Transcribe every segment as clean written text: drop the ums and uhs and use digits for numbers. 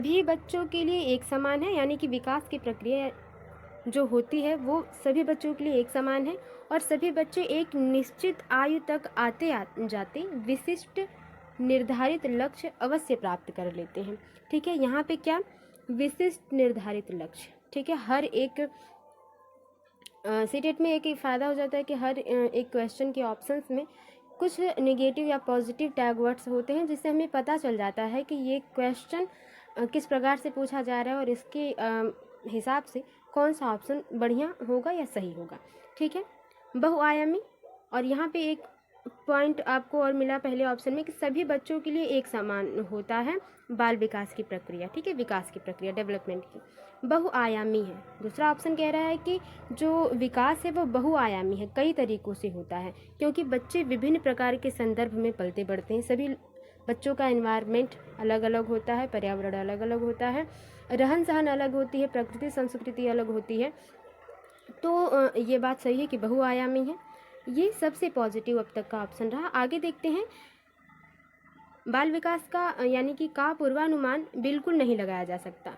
सभी बच्चों के लिए एक समान है, यानी कि विकास की प्रक्रिया जो होती है वो सभी बच्चों के लिए एक समान है और सभी बच्चे एक निश्चित आयु तक आते जाते विशिष्ट निर्धारित लक्ष्य अवश्य प्राप्त कर लेते हैं। ठीक है, यहाँ पे क्या विशिष्ट निर्धारित लक्ष्य। ठीक है, हर एक सीटेट में एक फ़ायदा हो जाता है कि हर एक क्वेश्चन के ऑप्शंस में कुछ नेगेटिव या पॉजिटिव टैग वर्ड्स होते हैं, जिससे हमें पता चल जाता है कि ये क्वेश्चन किस प्रकार से पूछा जा रहा है और इसके हिसाब से कौन सा ऑप्शन बढ़िया होगा या सही होगा। ठीक है, बहुआयामी। और यहाँ पे एक पॉइंट आपको और मिला पहले ऑप्शन में कि सभी बच्चों के लिए एक समान होता है बाल विकास की प्रक्रिया। ठीक है, विकास की प्रक्रिया डेवलपमेंट की बहुआयामी है। दूसरा ऑप्शन कह रहा है कि जो विकास है वो बहुआयामी है, कई तरीकों से होता है, क्योंकि बच्चे विभिन्न प्रकार के संदर्भ में पलते बढ़ते हैं। सभी बच्चों का एनवायरनमेंट अलग अलग होता है, पर्यावरण अलग अलग होता है, रहन सहन अलग होती है, प्रकृति संस्कृति अलग होती है। तो ये बात सही है कि बहुआयामी है। ये सबसे पॉजिटिव अब तक का ऑप्शन रहा। आगे देखते हैं, बाल विकास का यानी कि का पूर्वानुमान बिल्कुल नहीं लगाया जा सकता।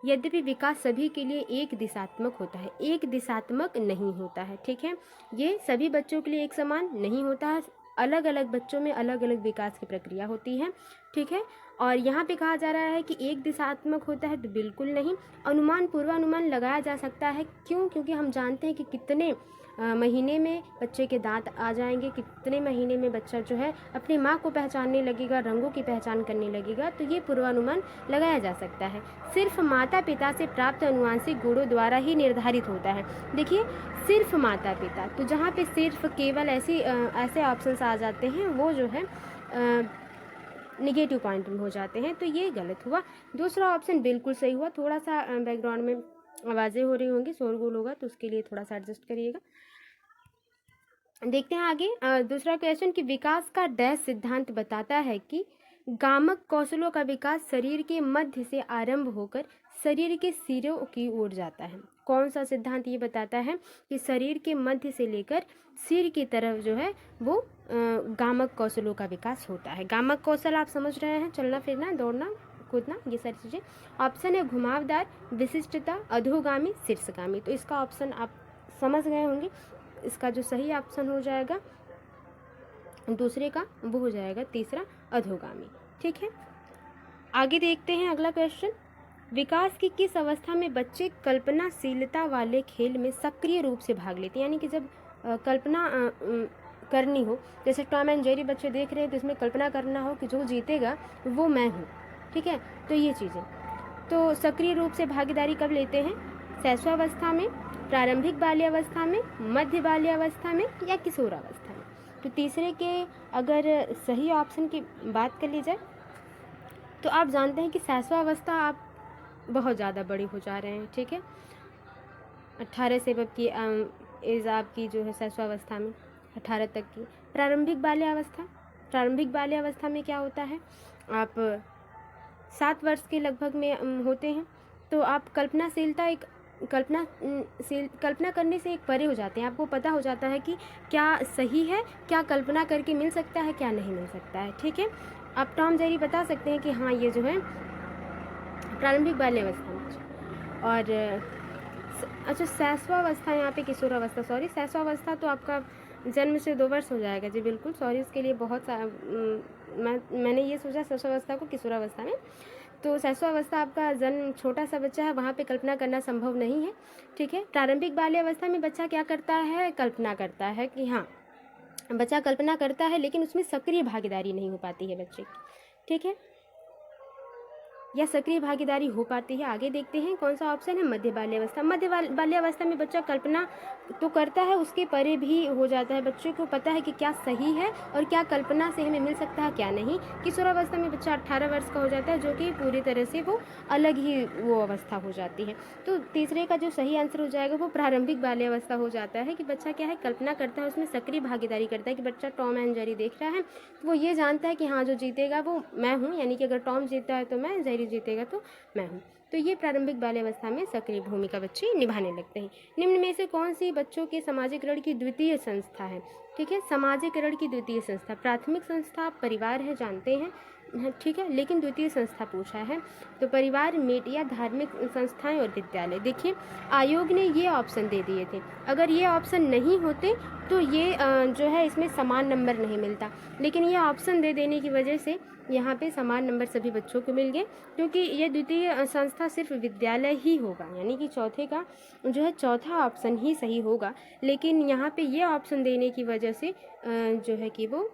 यद्यपि विकास सभी के लिए एक दिशात्मक होता है, एक दिशात्मक नहीं होता है। ठीक है, ये सभी बच्चों के लिए एक समान नहीं होता है, अलग अलग बच्चों में अलग अलग विकास की प्रक्रिया होती है। ठीक है, और यहाँ पे कहा जा रहा है कि एक दिशात्मक होता है, तो बिल्कुल नहीं। अनुमान पूर्वानुमान लगाया जा सकता है, क्यों? क्योंकि हम जानते हैं कि कितने महीने में बच्चे के दांत आ जाएंगे, कितने महीने में बच्चा जो है अपनी माँ को पहचानने लगेगा, रंगों की पहचान करने लगेगा, तो ये पूर्वानुमान लगाया जा सकता है। सिर्फ माता पिता से प्राप्त अनुवांशिक गुणों द्वारा ही निर्धारित होता है। देखिए, सिर्फ माता पिता, तो जहाँ पे सिर्फ केवल ऐसे ऑप्शंस आ जाते हैं वो जो है निगेटिव पॉइंट में हो जाते हैं, तो ये गलत हुआ। दूसरा ऑप्शन बिल्कुल सही हुआ। थोड़ा सा बैकग्राउंड में आवाज़ें हो रही होंगी, शोरगुल होगा, तो उसके लिए थोड़ा सा एडजस्ट करिएगा। देखते हैं आगे। दूसरा क्वेश्चन कि विकास का डैश सिद्धांत बताता है कि गामक कौशलों का विकास शरीर के मध्य से आरंभ होकर शरीर के सिरों की ओर जाता है। कौन सा सिद्धांत ये बताता है कि शरीर के मध्य से लेकर सिर की तरफ जो है वो गामक कौशलों का विकास होता है। गामक कौशल आप समझ रहे हैं, चलना फिरना, दौड़ना, कूदना, ये सारी चीज़ें। ऑप्शन है घुमावदार, विशिष्टता, अधोगामी, शीर्षगामी। तो इसका ऑप्शन आप समझ गए होंगे। इसका जो सही ऑप्शन हो जाएगा दूसरे का, वो हो जाएगा तीसरा, अधोगामी। ठीक है, आगे देखते हैं अगला क्वेश्चन। विकास की किस अवस्था में बच्चे कल्पनाशीलता वाले खेल में सक्रिय रूप से भाग लेते हैं? यानी कि जब कल्पना करनी हो, जैसे टॉम एंड जेरी बच्चे देख रहे हैं, तो इसमें कल्पना करना हो कि जो जीतेगा वो मैं हूँ। ठीक है, तो ये चीज़ें, तो सक्रिय रूप से भागीदारी कब लेते हैं? शैशवावस्था में, प्रारंभिक बाल्यावस्था में, मध्य बाल्यावस्था में या किशोरावस्था में। तो तीसरे के अगर सही ऑप्शन की बात कर ली जाए तो आप जानते हैं कि शैशवावस्था आप बहुत ज़्यादा बड़े हो जा रहे हैं। ठीक है, 18 से अब की एज आपकी जो है शैशवावस्था में 18 तक की। प्रारंभिक बाल्यावस्था में क्या होता है, आप 7 वर्ष के लगभग में होते हैं, तो आप कल्पना करने से एक परे हो जाते हैं। आपको पता हो जाता है कि क्या सही है, क्या कल्पना करके मिल सकता है, क्या नहीं मिल सकता है। ठीक है, आप टॉम जेरी बता सकते हैं कि हाँ ये जो है प्रारंभिक बाल्यावस्था में। और अच्छा, शैशवावस्था, यहाँ पे किशोरावस्था, सॉरी, शैशवावस्था तो आपका जन्म से 2 वर्ष हो जाएगा। जी बिल्कुल, सॉरी इसके लिए बहुत मैंने ये सोचा शैशवावस्था को किशोरावस्था में। तो शैशवावस्था आपका जन्म, छोटा सा बच्चा है, वहाँ पे कल्पना करना संभव नहीं है। ठीक है, प्रारंभिक बाल्यावस्था में बच्चा क्या करता है, कल्पना करता है कि हाँ, बच्चा कल्पना करता है, लेकिन उसमें सक्रिय भागीदारी नहीं हो पाती है बच्चे की। ठीक है, या सक्रिय भागीदारी हो पाती है। आगे देखते हैं कौन सा ऑप्शन है, मध्य बाल्यावस्था। मध्य बाल्यावस्था में बच्चा कल्पना तो करता है, उसके परे भी हो जाता है। बच्चे को पता है कि क्या सही है और क्या कल्पना से हमें मिल सकता है, क्या नहीं। किशोरावस्था में बच्चा 18 वर्ष का हो जाता है, जो कि पूरी तरह से वो अलग ही वो अवस्था हो जाती है। तो तीसरे का जो सही आंसर हो जाएगा वो प्रारंभिक बाल्यावस्था हो जाता है, कि बच्चा क्या है, कल्पना करता है, उसमें सक्रिय भागीदारी करता है। कि बच्चा टॉम एंड जेरी देख रहा है, तो वो ये जानता है कि हाँ जो जीतेगा वो मैं हूँ, यानी कि अगर टॉम जीतता है तो मैं, जेरी जीतेगा तो मैं हूँ। तो ये प्रारंभिक बाल्यावस्था में सक्रिय भूमिका बच्चे निभाने लगते हैं। निम्न में से कौन सी बच्चों के सामाजिकरण की द्वितीय संस्था है? ठीक है, सामाजिकरण की द्वितीय संस्था, प्राथमिक संस्था परिवार है, जानते हैं। ठीक है, लेकिन द्वितीय संस्था पूछा है तो परिवार, मीडिया, धार्मिक संस्थाएं और विद्यालय। देखिए आयोग ने ये ऑप्शन दे दिए थे, अगर ये ऑप्शन नहीं होते तो ये जो है इसमें समान नंबर नहीं मिलता, लेकिन ये ऑप्शन दे देने की वजह से यहाँ पे समान नंबर सभी बच्चों को मिल गए, क्योंकि ये द्वितीय संस्था सिर्फ विद्यालय ही होगा, यानी कि चौथे का जो है चौथा ऑप्शन ही सही होगा। लेकिन यहाँ पे ये ऑप्शन देने की वजह से जो है कि वो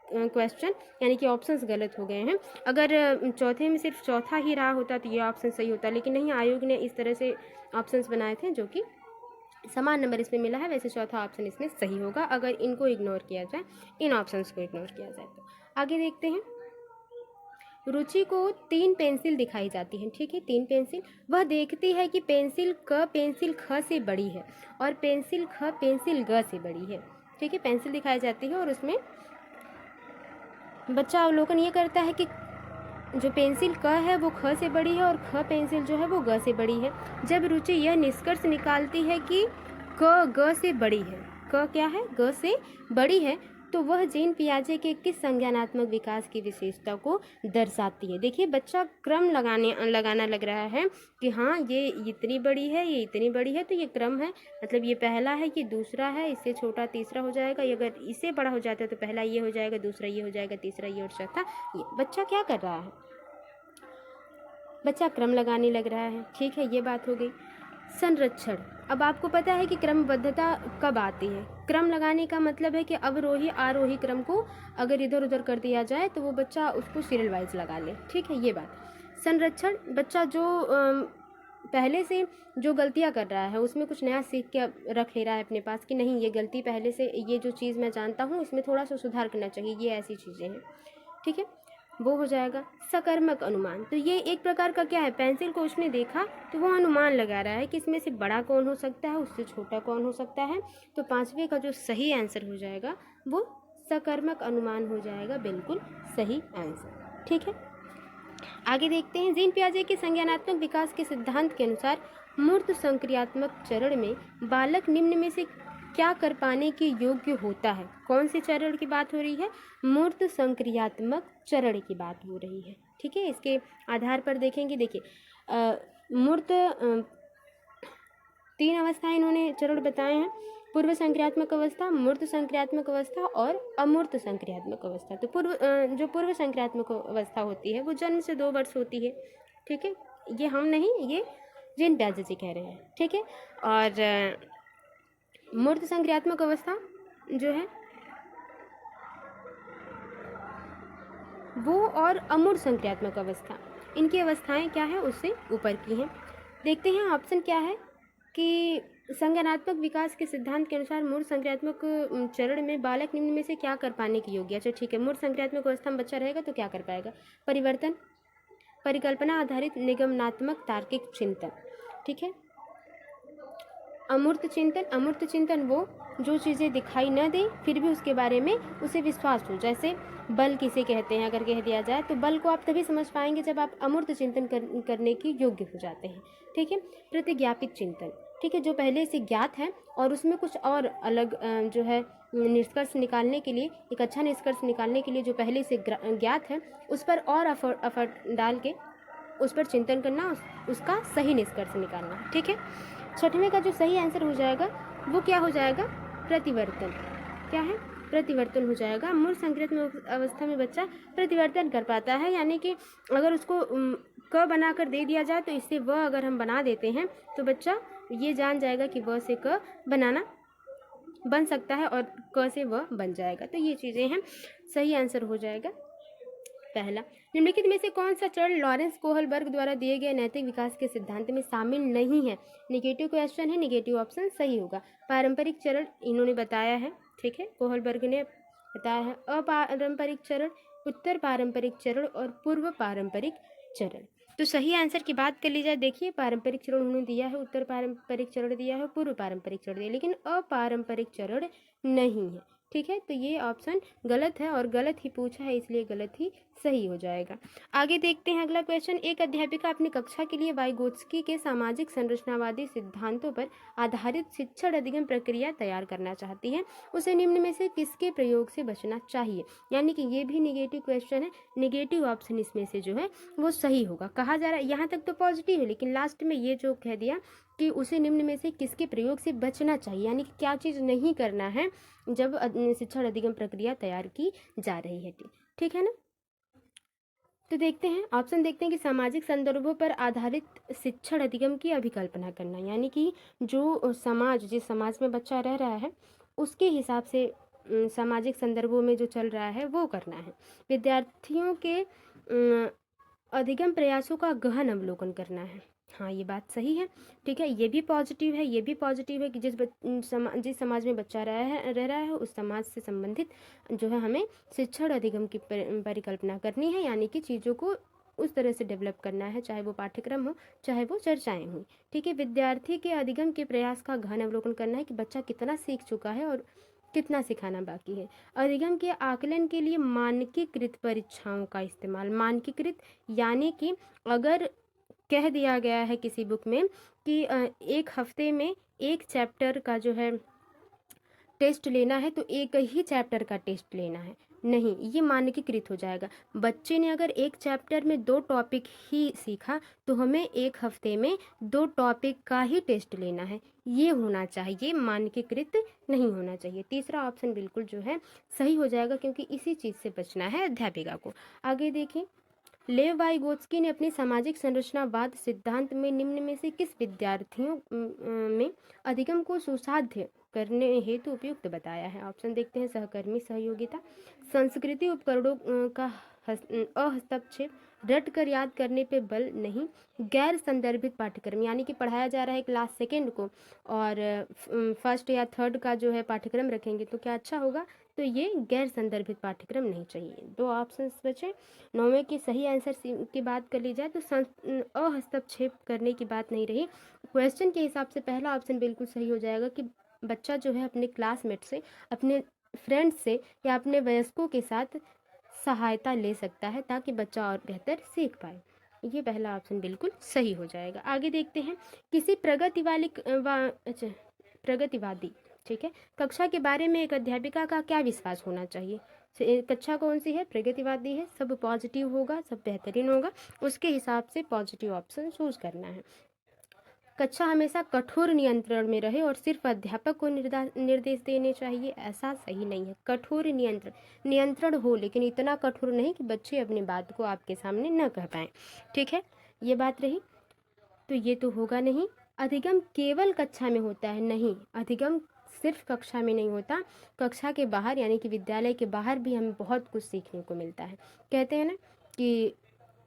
क्वेश्चन यानी कि ऑप्शंस गलत हो गए हैं। अगर चौथे में सिर्फ चौथा ही रहा होता तो ये ऑप्शन सही होता, लेकिन नहीं, आयोग ने इस तरह से ऑप्शंस बनाए थे जो कि समान नंबर इसमें मिला है, वैसे चौथा ऑप्शन इसमें सही होगा अगर इनको इग्नोर किया जाए, इन ऑप्शंस को इग्नोर किया जाए तो। आगे देखते हैं, रुचि को 3 पेंसिल दिखाई जाती हैं, ठीक है, 3 पेंसिल। वह देखती है कि पेंसिल क पेंसिल ख से बड़ी है और पेंसिल ख पेंसिल ग से बड़ी है, ठीक है, पेंसिल दिखाई जाती है और उसमें बच्चा अवलोकन ये करता है कि जो पेंसिल क है वो ख से बड़ी है और ख पेंसिल जो है वो ग से बड़ी है। जब रुचि यह निष्कर्ष निकालती है कि क ग से बड़ी है, क क्या है, ग से बड़ी है, तो वह जीन पियाजे के किस संज्ञानात्मक विकास की विशेषता को दर्शाती है। देखिए बच्चा क्रम लगाना लग रहा है कि हाँ ये इतनी बड़ी है, ये इतनी बड़ी है, तो ये क्रम है, मतलब ये पहला है, ये दूसरा है, इससे छोटा तीसरा हो जाएगा, ये अगर इससे बड़ा हो जाता है तो पहला ये हो जाएगा, दूसरा ये हो जाएगा, तीसरा ये और चौथा ये। बच्चा क्या कर रहा है, बच्चा क्रम लगाने लग रहा है, ठीक है, ये बात हो गई। संरक्षण, अब आपको पता है कि क्रमबद्धता कब आती है। क्रम लगाने का मतलब है कि अवरोही आरोही क्रम को अगर इधर उधर कर दिया जाए तो वो बच्चा उसको सीरियल वाइज लगा ले, ठीक है, ये बात। संरक्षण, बच्चा जो पहले से जो गलतियां कर रहा है उसमें कुछ नया सीख के रख ले रहा है अपने पास कि नहीं ये गलती पहले से, ये जो चीज़ मैं जानता हूँ इसमें थोड़ा सा सुधार करना चाहिए, ये ऐसी चीज़ें हैं, ठीक है, वो हो जाएगा। सकर्मक अनुमान, तो ये एक प्रकार का क्या है, पेंसिल को उसने देखा तो वो अनुमान लगा रहा है कि इसमें से बड़ा कौन हो सकता है, उससे छोटा कौन हो सकता है, तो 5वें का जो सही आंसर हो जाएगा वो सकर्मक अनुमान हो जाएगा, बिल्कुल सही आंसर, ठीक है। आगे देखते हैं, जीन पियाजे के संज्ञानात्मक विकास के सिद्धांत के अनुसार मूर्त संक्रियात्मक चरण में बालक निम्न में से क्या कर पाने के योग्य होता है। कौन से चरण की बात हो रही है, मूर्त संक्रियात्मक चरण की बात हो रही है, ठीक है। इसके आधार पर देखेंगे, देखिए मूर्त 3 अवस्थाएं इन्होंने चरण बताए हैं, पूर्व संक्रियात्मक अवस्था, मूर्त संक्रियात्मक अवस्था और अमूर्त संक्रियात्मक अवस्था। तो जो पूर्व संक्रियात्मक अवस्था होती है वो जन्म से 2 वर्ष होती है, ठीक है, ये हम नहीं, ये जीन पियाजे जी कह रहे हैं, ठीक है। और मूर्त संक्रियात्मक अवस्था जो है वो और अमूर्त संक्रियात्मक अवस्था, इनकी अवस्थाएं क्या है उससे ऊपर की हैं। देखते हैं ऑप्शन क्या है कि संज्ञानात्मक विकास के सिद्धांत के अनुसार मूर्त संक्रियात्मक चरण में बालक निम्न में से क्या कर पाने की योग्य। अच्छा ठीक है, मूर्त संक्रियात्मक अवस्था में बच्चा रहेगा तो क्या कर पाएगा, परिवर्तन, परिकल्पना आधारित निगमनात्मक तार्किक चिंतन, ठीक है। अमूर्त चिंतन, अमूर्त चिंतन वो जो चीज़ें दिखाई न दे फिर भी उसके बारे में उसे विश्वास हो, जैसे बल किसे कहते हैं अगर कह दिया जाए तो बल को आप तभी समझ पाएंगे जब आप अमूर्त चिंतन करने की योग्य हो जाते हैं, ठीक है। प्रतिज्ञापित चिंतन, ठीक है, जो पहले से ज्ञात है और उसमें कुछ और अलग जो है निष्कर्ष निकालने के लिए, एक अच्छा निष्कर्ष निकालने के लिए जो पहले से ज्ञात है उस पर और एफर्ट डाल के उस पर चिंतन करना, उसका सही निष्कर्ष निकालना, ठीक है। 6वें का जो सही आंसर हो जाएगा वो क्या हो जाएगा, प्रतिवर्तन, क्या है, प्रतिवर्तन हो जाएगा। मूर्त संक्रियात्मक अवस्था में बच्चा प्रतिवर्तन कर पाता है, यानी कि अगर उसको क बनाकर दे दिया जाए तो इससे व अगर हम बना देते हैं तो बच्चा ये जान जाएगा कि व से क बनाना बन सकता है और क से व बन जाएगा, तो ये चीज़ें हैं, सही आंसर हो जाएगा पहला। निम्नलिखित में से कौन सा चरण लॉरेंस कोहलबर्ग द्वारा दिए गए नैतिक विकास के सिद्धांत में शामिल नहीं है। निगेटिव क्वेश्चन है, निगेटिव ऑप्शन सही होगा। पारंपरिक चरण इन्होंने बताया है, ठीक है, कोहलबर्ग ने बताया है। अपारंपरिक चरण, उत्तर पारंपरिक चरण और पूर्व पारंपरिक चरण। तो सही आंसर की बात कर ली जाए, देखिए पारंपरिक चरण उन्होंने दिया है, उत्तर पारंपरिक चरण दिया है, पूर्व पारंपरिक चरण दिया, लेकिन अपारंपरिक चरण नहीं है, ठीक है, तो ये ऑप्शन गलत है और गलत ही पूछा है, इसलिए गलत ही सही हो जाएगा। आगे देखते हैं अगला क्वेश्चन। एक अध्यापिका अपनी कक्षा के लिए वाइगोत्स्की के सामाजिक संरचनावादी सिद्धांतों पर आधारित शिक्षण अधिगम प्रक्रिया तैयार करना चाहती है। उसे निम्न में से किसके प्रयोग से बचना चाहिए? यानी कि ये भी निगेटिव क्वेश्चन है, निगेटिव ऑप्शन इसमें से जो है वो सही होगा। कहा जा रहा है, यहाँ तक तो पॉजिटिव है, लेकिन लास्ट में ये जो कह दिया कि उसे निम्न में से किसके प्रयोग से बचना चाहिए, यानी कि क्या चीज़ नहीं करना है जब शिक्षण अधिगम प्रक्रिया तैयार की जा रही है। ठीक है ना। तो देखते हैं ऑप्शन, देखते हैं कि सामाजिक संदर्भों पर आधारित शिक्षण अधिगम की अभिकल्पना करना, यानी कि जो समाज, जिस समाज में बच्चा रह रहा है उसके हिसाब से सामाजिक संदर्भों में जो चल रहा है वो करना है। विद्यार्थियों के अधिगम प्रयासों का गहन अवलोकन करना है। हाँ, ये बात सही है। ठीक है, ये भी पॉजिटिव है, ये भी पॉजिटिव है कि जिस समाज में बच्चा रह रहा है उस समाज से संबंधित जो है हमें शिक्षण अधिगम की परिकल्पना करनी है, यानी कि चीज़ों को उस तरह से डेवलप करना है, चाहे वो पाठ्यक्रम हो चाहे वो चर्चाएं हों। ठीक है, विद्यार्थी के अधिगम के प्रयास का गहन अवलोकन करना है कि बच्चा कितना सीख चुका है और कितना सिखाना बाकी है। अधिगम के आकलन के लिए मानकीकृत परीक्षाओं का इस्तेमाल। मानकीकृत यानी कि अगर कह दिया गया है किसी बुक में कि एक हफ्ते में एक चैप्टर का जो है टेस्ट लेना है तो एक ही चैप्टर का टेस्ट लेना है, नहीं, ये मानकीकृत हो जाएगा। बच्चे ने अगर एक चैप्टर में 2 टॉपिक ही सीखा तो हमें एक हफ्ते में 2 टॉपिक का ही टेस्ट लेना है, ये होना चाहिए, मानकीकृत नहीं होना चाहिए। तीसरा ऑप्शन बिल्कुल जो है सही हो जाएगा, क्योंकि इसी चीज़ से बचना है अध्यापिका को। आगे देखिए, लेव वाइगोत्स्की ने अपनी सामाजिक संरचनावाद सिद्धांत में निम्न में से किस विद्यार्थियों में अधिगम को सुसाध्य करने हेतु उपयुक्त बताया है? ऑप्शन देखते हैं, सहकर्मी सहयोगिता, संस्कृति उपकरणों का हस्तक्षेप, रट कर याद करने पे बल नहीं, गैर संदर्भित पाठ्यक्रम, यानी कि पढ़ाया जा रहा है क्लास सेकेंड को और फर्स्ट या थर्ड का जो है पाठ्यक्रम रखेंगे तो क्या अच्छा होगा? तो ये गैर संदर्भित पाठ्यक्रम नहीं चाहिए। 2 ऑप्शंस बचे। 9वें की सही आंसर की बात कर ली जाए तो हस्तक्षेप करने की बात नहीं रही। क्वेश्चन के हिसाब से पहला ऑप्शन बिल्कुल सही हो जाएगा कि बच्चा जो है अपने क्लासमेट से, अपने फ्रेंड से या अपने वयस्कों के साथ सहायता ले सकता है ताकि बच्चा और बेहतर सीख पाए। ये पहला ऑप्शन बिल्कुल सही हो जाएगा। आगे देखते हैं, किसी प्रगतिवादी, ठीक है, कक्षा के बारे में एक अध्यापिका का क्या विश्वास होना चाहिए? कक्षा कौन सी है? प्रगतिवादी है, सब पॉजिटिव होगा, सब बेहतरीन होगा, उसके हिसाब से पॉजिटिव ऑप्शन चूज करना है। कक्षा हमेशा कठोर नियंत्रण में रहे और सिर्फ अध्यापक को निर्देश देने चाहिए, ऐसा सही नहीं है। कठोर नियंत्रण हो, लेकिन इतना कठोर नहीं कि बच्चे अपनी बात को आपके सामने न कह पाएँ। ठीक है, ये बात रही, तो ये तो होगा नहीं। अधिगम केवल कक्षा में होता है? नहीं, अधिगम सिर्फ कक्षा में नहीं होता, कक्षा के बाहर यानी कि विद्यालय के बाहर भी हमें बहुत कुछ सीखने को मिलता है। कहते हैं ना कि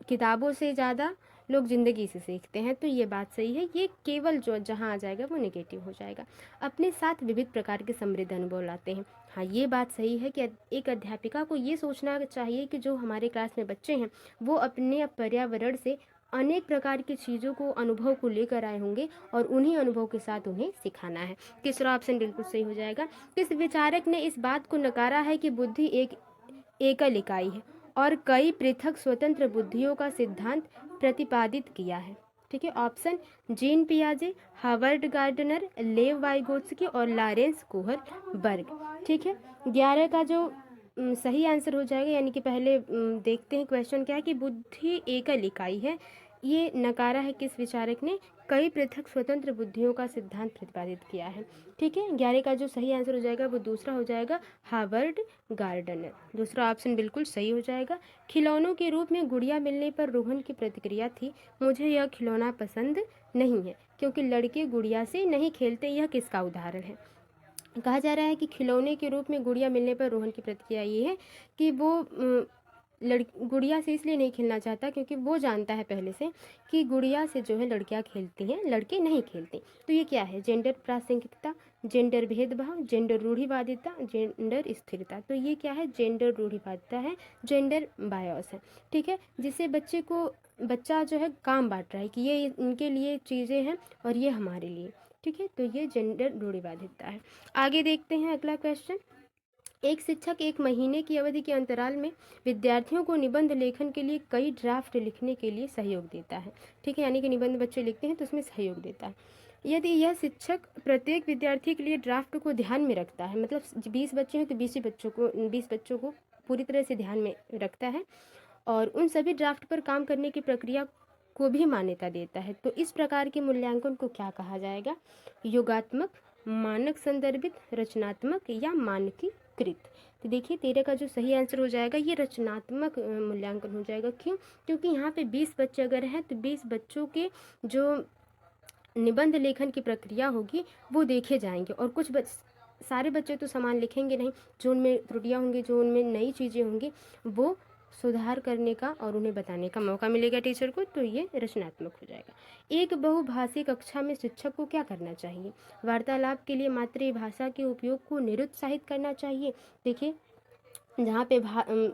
किताबों से ज़्यादा लोग ज़िंदगी से सीखते हैं, तो ये बात सही है। ये केवल जो जहाँ आ जाएगा वो नेगेटिव हो जाएगा। अपने साथ विविध प्रकार के समृद्ध अनुभव लाते हैं। हाँ, ये बात सही है कि एक अध्यापिका को ये सोचना चाहिए कि जो हमारे क्लास में बच्चे हैं वो अपने पर्यावरण से अनेक प्रकार की चीज़ों को, अनुभव को लेकर आए होंगे और उन्हीं अनुभव के साथ उन्हें सिखाना है। तीसरा ऑप्शन बिल्कुल सही हो जाएगा। किस विचारक ने इस बात को नकारा है कि बुद्धि एक एकल इकाई है और कई पृथक स्वतंत्र बुद्धियों का सिद्धांत प्रतिपादित किया है? ठीक है, ऑप्शन जीन पियाजे, हार्वर्ड गार्डनर, लेव वाइगोत्स्की और लॉरेंस कोहर बर्ग। ठीक है, 11 का जो सही आंसर हो जाएगा, यानी कि पहले देखते हैं क्वेश्चन क्या है कि बुद्धि एकल इकाई है, ये नकारा है किस विचारक ने? कई पृथक स्वतंत्र बुद्धियों का सिद्धांत प्रतिपादित किया है। ठीक है, 11 का जो सही आंसर हो जाएगा वो दूसरा हो जाएगा, हार्वर्ड गार्डनर। दूसरा ऑप्शन बिल्कुल सही हो जाएगा। खिलौनों के रूप में गुड़िया मिलने पर रोहन की प्रतिक्रिया थी, मुझे यह खिलौना पसंद नहीं है क्योंकि लड़के गुड़िया से नहीं खेलते। यह किसका उदाहरण है? कहा जा रहा है कि खिलौने के रूप में गुड़िया मिलने पर रोहन की प्रतिक्रिया ये है कि वो गुड़िया से इसलिए नहीं खेलना चाहता क्योंकि वो जानता है पहले से कि गुड़िया से जो है लड़कियां खेलती हैं, लड़के नहीं खेलते। तो ये क्या है? जेंडर प्रासंगिकता, जेंडर भेदभाव, जेंडर रूढ़िवादिता, जेंडर स्थिरता। तो ये क्या है? जेंडर रूढ़िवादिता है, जेंडर बायस है। ठीक है, जिससे बच्चा जो है काम बांट रहा है कि ये इनके लिए चीज़ें हैं और ये हमारे लिए। ठीक है, तो ये जेंडर रूढ़िवादिता है। आगे देखते हैं अगला क्वेश्चन। एक शिक्षक एक महीने की अवधि के अंतराल में विद्यार्थियों को निबंध लेखन के लिए कई ड्राफ्ट लिखने के लिए सहयोग देता है। ठीक है, यानी कि निबंध बच्चे लिखते हैं तो उसमें सहयोग देता है। यदि यह शिक्षक प्रत्येक विद्यार्थी के लिए ड्राफ्ट को ध्यान में रखता है, मतलब 20 बच्चे हैं तो 20 बच्चों को पूरी तरह से ध्यान में रखता है और उन सभी ड्राफ्ट पर काम करने की प्रक्रिया को भी मान्यता देता है, तो इस प्रकार के मूल्यांकन को क्या कहा जाएगा? योगात्मक, मानक संदर्भित, रचनात्मक या मानकीकृत। तो देखिए 13 का जो सही आंसर हो जाएगा ये रचनात्मक मूल्यांकन हो जाएगा। क्यों? क्योंकि यहाँ पे 20 बच्चे अगर हैं तो 20 बच्चों के जो निबंध लेखन की प्रक्रिया होगी वो देखे जाएंगे और सारे बच्चे तो समान लिखेंगे नहीं, जो उनमें त्रुटियां होंगी, जो उनमें नई चीज़ें होंगी वो सुधार करने का और उन्हें बताने का मौका मिलेगा टीचर को, तो ये रचनात्मक हो जाएगा। एक बहुभाषी कक्षा में शिक्षक को क्या करना चाहिए? वार्तालाप के लिए मातृभाषा के उपयोग को निरुत्साहित करना चाहिए। देखिए जहाँ पे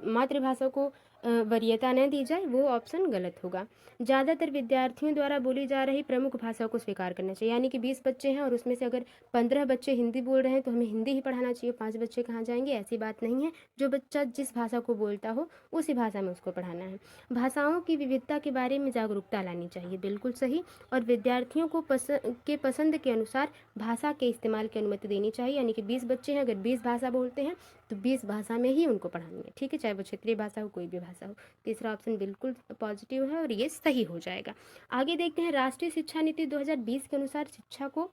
मातृभाषा को वरीयता न दी जाए वो ऑप्शन गलत होगा। ज़्यादातर विद्यार्थियों द्वारा बोली जा रही प्रमुख भाषा को स्वीकार करना चाहिए, यानी कि 20 बच्चे हैं और उसमें से अगर 15 बच्चे हिंदी बोल रहे हैं तो हमें हिंदी ही पढ़ाना चाहिए, 5 बच्चे कहाँ जाएंगे, ऐसी बात नहीं है। जो बच्चा जिस भाषा को बोलता हो उसी भाषा में उसको पढ़ाना है। भाषाओं की विविधता के बारे में जागरूकता लानी चाहिए, बिल्कुल सही। और विद्यार्थियों को पसंद के अनुसार भाषा के इस्तेमाल की अनुमति देनी चाहिए, यानी कि 20 बच्चे हैं, अगर 20 भाषा बोलते हैं तो 20 भाषा में ही उनको पढ़ानी है। ठीक है, चाहे वो क्षेत्रीय भाषा हो, कोई भी भाषा हो। तीसरा ऑप्शन बिल्कुल पॉजिटिव है और ये सही हो जाएगा। आगे देखते हैं, राष्ट्रीय शिक्षा नीति 2020 के अनुसार शिक्षा को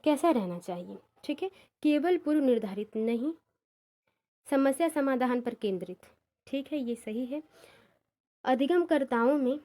कैसा रहना चाहिए? ठीक है, केवल पूर्व निर्धारित नहीं, समस्या समाधान पर केंद्रित। ठीक है, ये सही है। अधिगमकर्ताओं में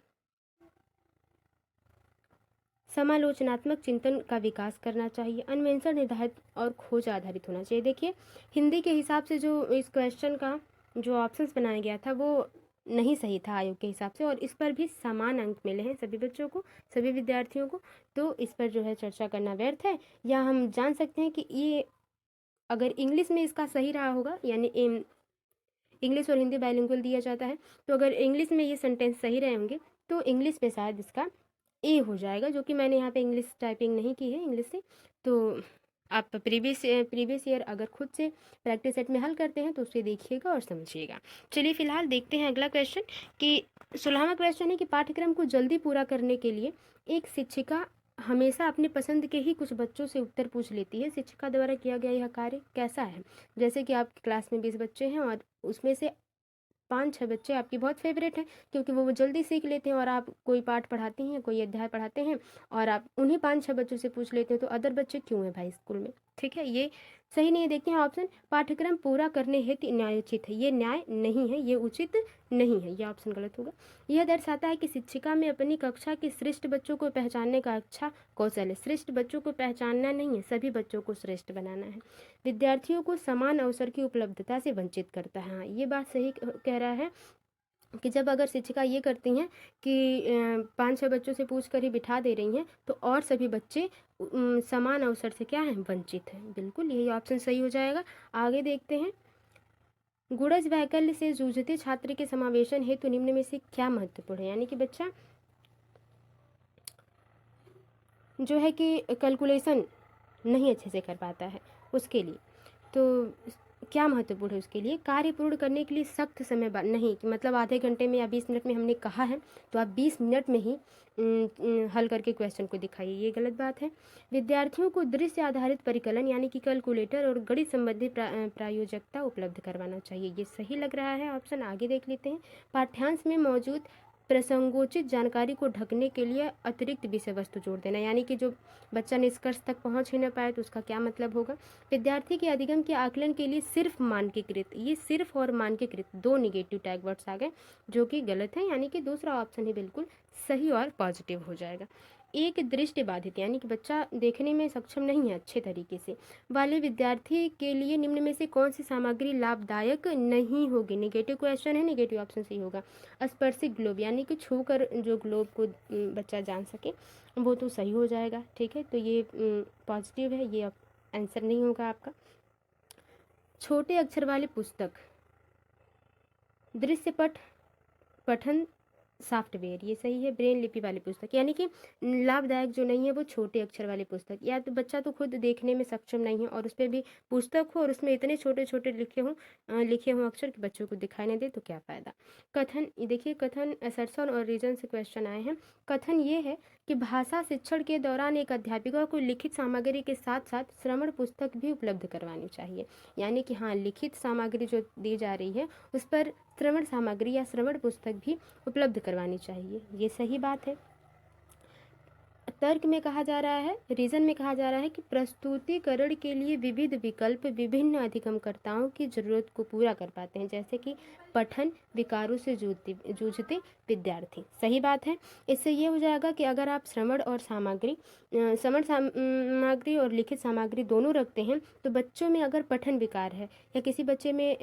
समालोचनात्मक चिंतन का विकास करना चाहिए, अन्वेषण निर्धारित और खोज आधारित होना चाहिए। देखिए हिंदी के हिसाब से जो इस क्वेश्चन का जो ऑप्शंस बनाया गया था वो नहीं सही था आयोग के हिसाब से, और इस पर भी समान अंक मिले हैं सभी बच्चों को, सभी विद्यार्थियों को, तो इस पर जो है चर्चा करना व्यर्थ है। या हम जान सकते हैं कि ये अगर इंग्लिश में इसका सही रहा होगा, यानी इंग्लिश और हिंदी बाइलिंगुअल दिया जाता है, तो अगर इंग्लिश में ये सेंटेंस सही रहे होंगे तो इंग्लिश में शायद इसका ए हो जाएगा, जो कि मैंने यहाँ पे इंग्लिश टाइपिंग नहीं की है इंग्लिश से। तो आप प्रीवियस ईयर अगर खुद से प्रैक्टिस सेट में हल करते हैं तो उसे देखिएगा और समझिएगा। चलिए फिलहाल देखते हैं अगला क्वेश्चन कि 16वां क्वेश्चन है कि पाठ्यक्रम को जल्दी पूरा करने के लिए एक शिक्षिका हमेशा अपने पसंद के ही कुछ बच्चों से उत्तर पूछ लेती है। शिक्षिका द्वारा किया गया यह कार्य कैसा है? जैसे कि आपकी क्लास में 20 बच्चे हैं और उसमें से 5-6 बच्चे आपकी बहुत फेवरेट हैं क्योंकि वो जल्दी सीख लेते हैं, और आप कोई पाठ पढ़ाती हैं, कोई अध्याय पढ़ाते हैं और आप उन्हीं 5-6 बच्चों से पूछ लेते हैं, तो अदर बच्चे क्यों हैं भाई स्कूल में? ठीक है, ये सही नहीं है। देखते हैं ऑप्शन, पाठ्यक्रम पूरा करने हेतु न्यायोचित है, ये न्याय नहीं है, ये उचित नहीं है, ये ऑप्शन गलत होगा। यह दर्शाता है कि शिक्षिका में अपनी कक्षा के श्रेष्ठ बच्चों को पहचानने का अच्छा कौशल है। श्रेष्ठ बच्चों को पहचानना नहीं है, सभी बच्चों को श्रेष्ठ बनाना है। विद्यार्थियों को समान अवसर की उपलब्धता से वंचित करता है। हाँ, ये बात सही कह रहा है कि जब अगर शिक्षिका ये करती हैं कि 5-6 बच्चों से पूछ कर ही बिठा दे रही हैं तो और सभी बच्चे समान अवसर से क्या हैं? वंचित हैं। बिल्कुल यही ऑप्शन सही हो जाएगा। आगे देखते हैं, गुणज वैकल्य से जूझते छात्र के समावेशन हेतु निम्न में से क्या महत्वपूर्ण है? यानी कि बच्चा जो है कि कैलकुलेशन नहीं अच्छे से कर पाता है, उसके लिए तो क्या महत्वपूर्ण है? उसके लिए कार्य पूर्ण करने के लिए सख्त समय नहीं कि मतलब आधे घंटे में या 20 मिनट में हमने कहा है तो आप 20 मिनट में ही हल करके क्वेश्चन को दिखाइए, ये गलत बात है। विद्यार्थियों को दृश्य आधारित परिकलन यानी कि कैलकुलेटर और गणित संबंधी प्रायोजकता उपलब्ध करवाना चाहिए, ये सही लग रहा है ऑप्शन। आगे देख लेते हैं, पाठ्यांश में मौजूद प्रसंगोचित जानकारी को ढकने के लिए अतिरिक्त विषय वस्तु जोड़ देना, यानी कि जो बच्चा निष्कर्ष तक पहुंच ही न पाए तो उसका क्या मतलब होगा? विद्यार्थी के अधिगम के आकलन के लिए सिर्फ मानकीकृत, ये सिर्फ और मानकीकृत दो निगेटिव टैग वर्ड्स आ गए जो कि गलत है, यानी कि दूसरा ऑप्शन ही बिल्कुल सही और पॉजिटिव हो जाएगा। एक दृष्टि बाधित यानी कि बच्चा देखने में सक्षम नहीं है अच्छे तरीके से वाले विद्यार्थी के लिए निम्न में से कौन सी सामग्री लाभदायक नहीं होगी? निगेटिव क्वेश्चन है, निगेटिव ऑप्शन सही होगा। स्पर्शिक ग्लोब यानी कि छू कर जो ग्लोब को बच्चा जान सके वो तो सही हो जाएगा। ठीक है, तो ये पॉजिटिव है, ये आंसर नहीं होगा आपका। छोटे अक्षर वाली पुस्तक दृश्य पठन सॉफ्टवेयर, ये सही है। ब्रेन लिपि वाली पुस्तक यानी कि लाभदायक जो नहीं है वो छोटे अक्षर वाली पुस्तक, या तो बच्चा तो खुद देखने में सक्षम नहीं है और उस पर भी पुस्तक हो और उसमें इतने छोटे छोटे लिखे हों अक्षर कि बच्चों को दिखाई नहीं दे तो क्या फ़ायदा। कथन, ये देखिए कथन असर्शन और रीजन से क्वेश्चन आए हैं। कथन ये है कि भाषा शिक्षण के दौरान एक अध्यापिका को लिखित सामग्री के साथ साथ श्रवण पुस्तक भी उपलब्ध करवानी चाहिए। यानी कि हाँ, लिखित सामग्री जो दी जा रही है उस पर श्रवण सामग्री या श्रवण पुस्तक भी उपलब्ध करवानी चाहिए, ये सही बात है। तर्क में कहा जा रहा है, रीजन में कहा जा रहा है कि प्रस्तुतिकरण के लिए विविध विकल्प विभिन्न अधिगमकर्ताओं की जरूरत को पूरा कर पाते हैं, जैसे कि पठन विकारों से जूझते विद्यार्थी। सही बात है। इससे ये हो जाएगा कि अगर आप श्रवण सामग्री और लिखित सामग्री दोनों रखते हैं तो बच्चों में अगर पठन विकार है या किसी बच्चे में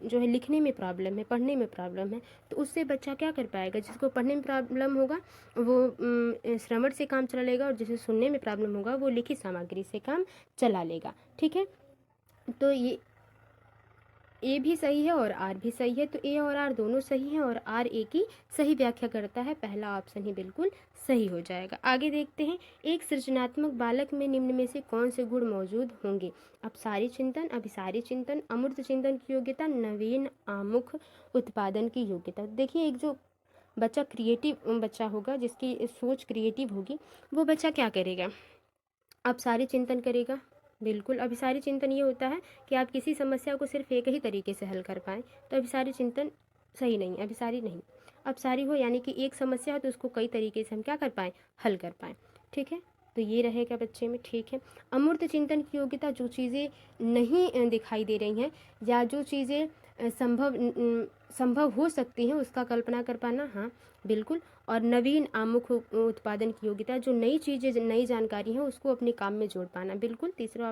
जो है लिखने में प्रॉब्लम है, पढ़ने में प्रॉब्लम है, तो उससे बच्चा क्या कर पाएगा? जिसको पढ़ने में प्रॉब्लम होगा वो श्रवण से काम चला लेगा और जिसे सुनने में प्रॉब्लम होगा वो लिखित सामग्री से काम चला लेगा। ठीक है, तो ये ए भी सही है और आर भी सही है, तो ए और आर दोनों सही हैं और आर ए की सही व्याख्या करता है। पहला ऑप्शन ही बिल्कुल सही हो जाएगा। आगे देखते हैं, एक सृजनात्मक बालक में निम्न में से कौन से गुण मौजूद होंगे? अपसारी चिंतन, अभिसारी चिंतन, अमूर्त चिंतन की योग्यता, नवीन आमुख उत्पादन की योग्यता। देखिए, एक जो बच्चा क्रिएटिव बच्चा होगा, जिसकी सोच क्रिएटिव होगी, वो बच्चा क्या करेगा? अपसारी चिंतन करेगा। बिल्कुल, अभिसारी चिंतन ये होता है कि आप किसी समस्या को सिर्फ एक ही तरीके से हल कर पाएँ, तो अभिसारी चिंतन सही नहीं, अभिसारी नहीं। अपसारी हो यानी कि एक समस्या है तो उसको कई तरीके से हम क्या कर पाएँ? हल कर पाएँ। ठीक है, तो ये रहेगा बच्चे में। ठीक है, अमूर्त चिंतन की योग्यता, जो चीज़ें नहीं दिखाई दे रही हैं या जो चीज़ें संभव हो सकती हैं उसका कल्पना कर पाना, हाँ बिल्कुल। और नवीन आमुख उत्पादन की योग्यता, जो नई चीज़ें, नई जानकारी है उसको अपने काम में जोड़ पाना, बिल्कुल। तीसरा